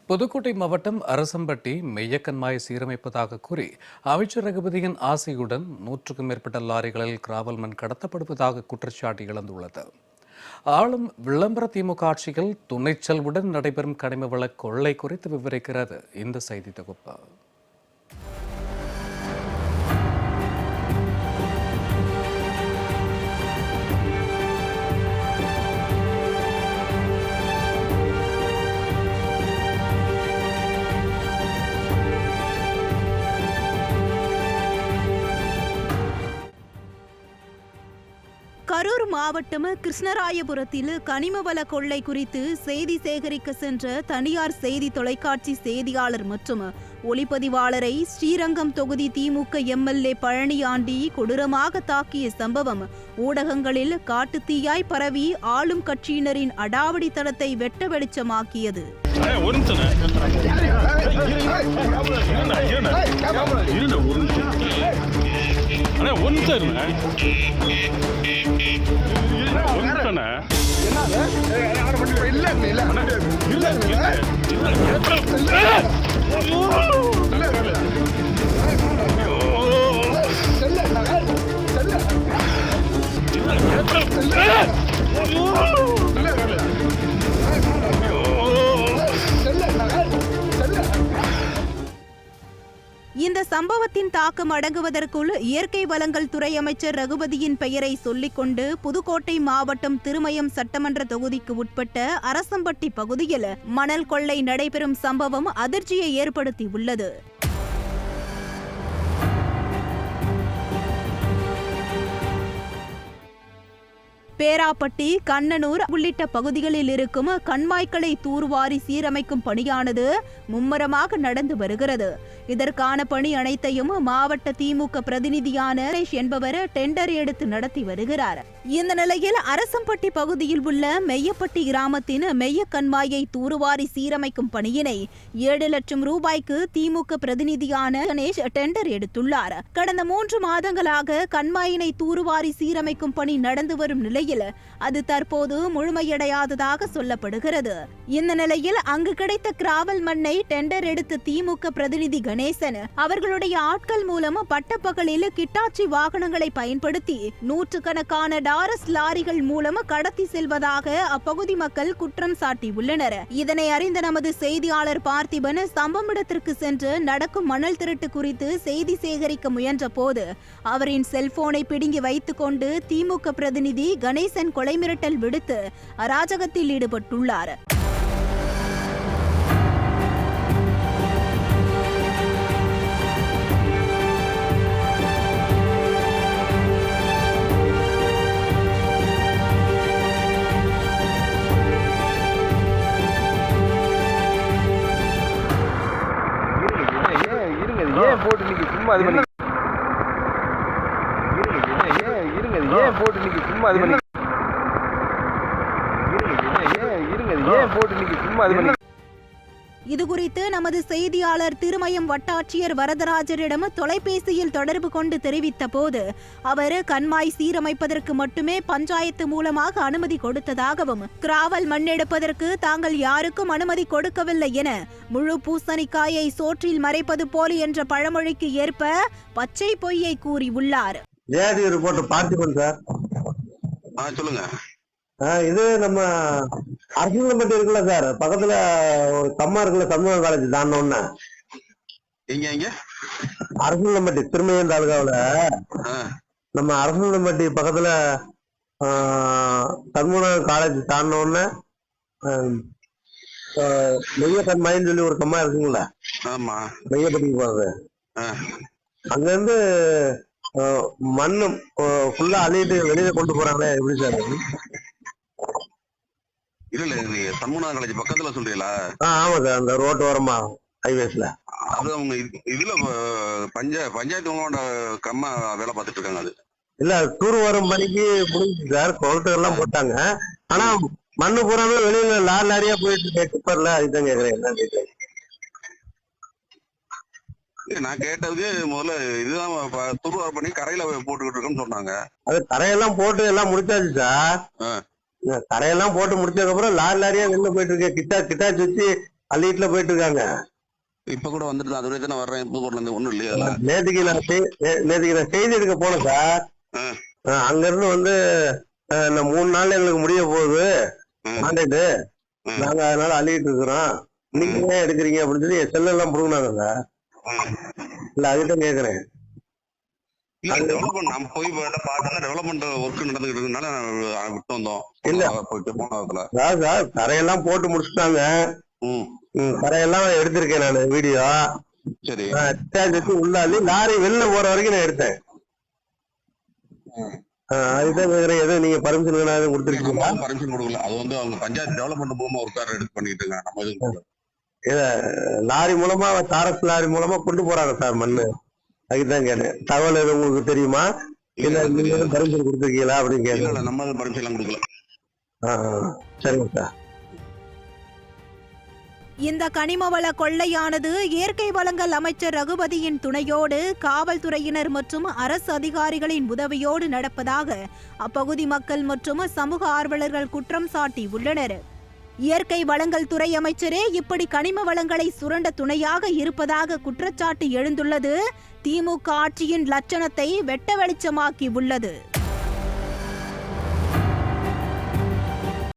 புதுக்கோட்டை மாவட்டம் அரசம்பட்டி மெய்யக்கன்மாயை சீரமைப்பதாக கூறி அமைச்சர் ரகுபதியின் ஆசையுடன் 100க்கும் மேற்பட்ட லாரிகளில் கிராவல் மண் கடத்தப்படுவதாக குற்றச்சாட்டு எழுந்துள்ளது. ஆளும் விளம்பர திமுக ஆட்சியில் துணைச்சல்வுடன் நடைபெறும் கனிம வள கொள்ளை குறித்து விவரிக்கிறது இந்த செய்தி தொகுப்பு. கரூர் மாவட்டம் கிருஷ்ணராயபுரத்தில் கனிமவள கொள்ளை குறித்து செய்தி சேகரிக்க சென்ற தனியார் செய்தி தொலைக்காட்சி செய்தியாளர் மற்றும் ஒளிப்பதிவாளரை ஸ்ரீரங்கம் தொகுதி திமுக எம்எல்ஏ பழனியாண்டி கொடூரமாக தாக்கிய சம்பவம் ஊடகங்களில் காட்டுத்தீயாய் பரவி ஆளும் கட்சியினரின் அடாவடி தளத்தை வெட்ட வெளிச்சமாக்கியது. இந்த சம்பவத்தின் தாக்கம் அடங்குவதற்குள் இயற்கை வளங்கள் துறை அமைச்சர் ரகுபதியின் பெயரை சொல்லிக்கொண்டு புதுக்கோட்டை மாவட்டம் திருமயம் சட்டமன்ற தொகுதிக்கு உட்பட்ட அரசம்பட்டி பகுதியில் மணல் கொள்ளை நடைபெறும் சம்பவம் அதிர்ச்சியை ஏற்படுத்தியுள்ளது. பேராப்பட்டி, கண்ணனூர் உள்ளிட்ட பகுதிகளில் இருக்கும் கண்மாய்களை தூர்வாரி சீரமைக்கும் பணியானது மும்முரமாக நடந்து வருகிறது. இதற்கான பணி அனைத்தையும் மாவட்ட திமுக பிரதிநிதியான என்பவர் டெண்டர் எடுத்து நடத்தி வருகிறார். இந்த நிலையில் அரசம்பட்டி பகுதியில் உள்ள மெய்யப்பட்டி கிராமத்தின் மெய்ய கண்மாயை தூர்வாரி சீரமைக்கும் பணியினை 7 லட்சம் ரூபாய்க்கு திமுக பிரதிநிதியான கணேஷ் டெண்டர் எடுத்துள்ளார். கடந்த 3 மாதங்களாக கண்மாயினை தூர்வாரி சீரமைக்கும் பணி நடந்து வரும் நிலையில் அது தற்போது முழுமையடையாததாக சொல்லப்படுகிறது. இந்த நிலையில் அங்கு கிடைத்த கிராவல் மண்ணை டெண்டர் எடுத்த திமுக பிரதிநிதி கணேசன் அவர்களுடைய ஆட்கள் மூலம் பட்டப்பகலில் கிட்டாச்சி வாகனங்களை பயன்படுத்தி 100கணக்கான டாரஸ் லாரிகள் மூலம் கடத்தி செல்வதாக அப்பகுதி மக்கள் குற்றம் சாட்டியுள்ளனர். இதனை அறிந்த நமது செய்தியாளர் பார்த்திபன் சம்பவ இடத்திற்கு சென்று நடக்கும் மணல் திருட்டு குறித்து செய்தி சேகரிக்க முயன்ற போது அவரின் செல்போனை பிடுங்கி வைத்துக் கொண்டு திமுக பிரதிநிதி கணேசன் கொலை மிரட்டல் விடுத்து அராஜகத்தில் ஈடுபட்டுள்ளார். போட்டு நீங்க சும்மா அது பண்ணி ஏன் போட்டு நீங்க சும்மா அது பண்ணி ஏன் போட்டு நீங்க சும்மா அது பண்ணி. இதுகுறித்து நமது செய்தியாளர் திருமயம் வட்டாட்சியர் வரதராஜரிடம் தொலைபேசியில் தொடர்பு கொண்டு தெரிவித்த போது அவர் கண்மாய் சீரமைப்பதற்கு மட்டுமே பஞ்சாயத்து மூலமாக அனுமதி கொடுத்ததாகவும் கிராவல் மண்ணெடுப்பதற்கு தாங்கள் யாருக்கும் அனுமதி கொடுக்கவில்லை என முழு பூசணிக்காயை சோற்றில் மறைப்பது போல் என்ற பழமொழிக்கு ஏற்ப பச்சை பொய்யை கூறியுள்ளார். சொல்லுங்க. இது நம்ம அரசியல்பட்டி இருக்குல்ல சார், பக்கத்துல ஒரு கம்மா இருக்குல்ல, சமூக காலேஜ் தாண்டோன்னு எங்க அரசியல்பட்டி திருமயம் தாலுகாவுல நம்ம அரசியல்பட்டி பக்கத்துல சண்முக காலேஜ் தாண்டோன்னு மெய்ய கண்மாயின்னு சொல்லி ஒரு கம்மா இருக்குங்களா? ஆமா, மெய்யப்பட்டிக்கு போறது. அங்க இருந்து மண்ணு ஃபுல்லா அள்ளிட்டு வெளியில கொண்டு போறாங்களே, எப்படி சார்? இல்ல சண்முகா காலேஜ் பக்கத்துல சொல்றீங்களா? ஆமா சார், அந்த ரோட் ஓரமா ஹைவேஸ்ல. அது அவங்க இதுல பஞ்சாயத்து கம்மா வேலை பார்த்துட்டு இருக்காங்க. அது இல்ல, தூர் வரும் பணிக்கு முடிஞ்சு சார், கொளத்துக்கு எல்லாம் போட்டாங்க. ஆனா மண்ணு பூராமே வெளியில லாரியா போயிட்டு இருக்கு, டிப்பர்ல. அதுதான் கேக்குறேன், என்ன கேக்குறேன். நான் கேட்டதுக்கு முதல்ல இதுதான் துருவார் பண்ணி கரையில போட்டுக்கிட்டு இருக்கோம்னு சொன்னாங்க. அது கரையெல்லாம் போட்டு எல்லாம் முடிச்சாச்சு சார். கரையெல்லாம் போட்டு முடிச்சதுக்கு அப்புறம் லாரியா வெளில போயிட்டு இருக்கு. கிட்டாச்சு வச்சு அள்ளிட்டுல போயிட்டு இருக்காங்க. இப்ப கூட வந்துட்டு அது வரைக்கும் வர்றேன் புதுக்கோட்டையில இருந்து ஒண்ணும் இல்லையா அதுல? நேற்றுக்கு நான் செய்தி எடுக்க போனேன் சார். அங்க இருந்து வந்து இந்த 3 நாள்ல எங்களுக்கு முடிய போகுது கான்ட்ராக்ட், நாங்க அதனால அள்ளிட்டு இருக்கிறோம், நீங்க ஏன் எடுக்கிறீங்க அப்படின்னு சொல்லி என் செல்ல எல்லாம் புடுங்கினாங்க சார். இல்ல அதுதான் கேக்குறேன். டெவலப்மெண்ட் நம்ம போய் பார்த்தா டெவலப்மெண்ட் ஒர்க் நடந்துகிட்டு இருக்கனால விட்டு வந்தோம். இல்ல போயிட்டு போனதுல சார் தரையெல்லாம் போட்டு முடிச்சுட்டாங்க. தரையெல்லாம் எடுத்திருக்கேன் நான் வீடியோ. சரி உள்ளாலி லாரி வெளில போற வரைக்கும் நான் எடுத்தேன். அதுதான் கேக்குறேன், எதுவும் நீங்க பர்மிஷன் கொடுத்துருக்கீங்களா? பர்மிஷன் கொடுக்கல. அது வந்து அவங்க பஞ்சாயத்து டெவலப்மெண்ட் மூலமா ஒர்க்கார் எடுத்து பண்ணிட்டு இருக்காங்க. நம்ம எதுவும் கொடுக்கல. லாரி மூலமா தாரஸ் லாரி மூலமா கொண்டு போறாங்க சார் மண்ணு. அதுதான் கேட்டேன், தகவல் எதுவும் உங்களுக்கு தெரியுமா? இல்ல நீங்க பர்மிஷன் கொடுத்துருக்கீங்களா அப்படின்னு கேட்டேன். நம்ம பர்மிஷன் எல்லாம் கொடுக்கல. சரிங்க சார். இந்த கனிமவள கொள்ளையானது இயற்கை வளங்கள் அமைச்சர் ரகுபதியின் துணையோடு காவல்துறையினர் மற்றும் அரசு அதிகாரிகளின் உதவியோடு நடப்பதாக அப்பகுதி மக்கள் மற்றும் சமூக ஆர்வலர்கள் குற்றம் சாட்டி உள்ளனர். இயற்கை வளங்கள் துறை அமைச்சரே இப்படி கனிம வளங்களை சுரண்ட துணையாக இருப்பதாக குற்றச்சாட்டு எழுந்துள்ளது திமுக ஆட்சியின் லட்சணத்தை வெட்ட வெளிச்சமாக்கி உள்ளது.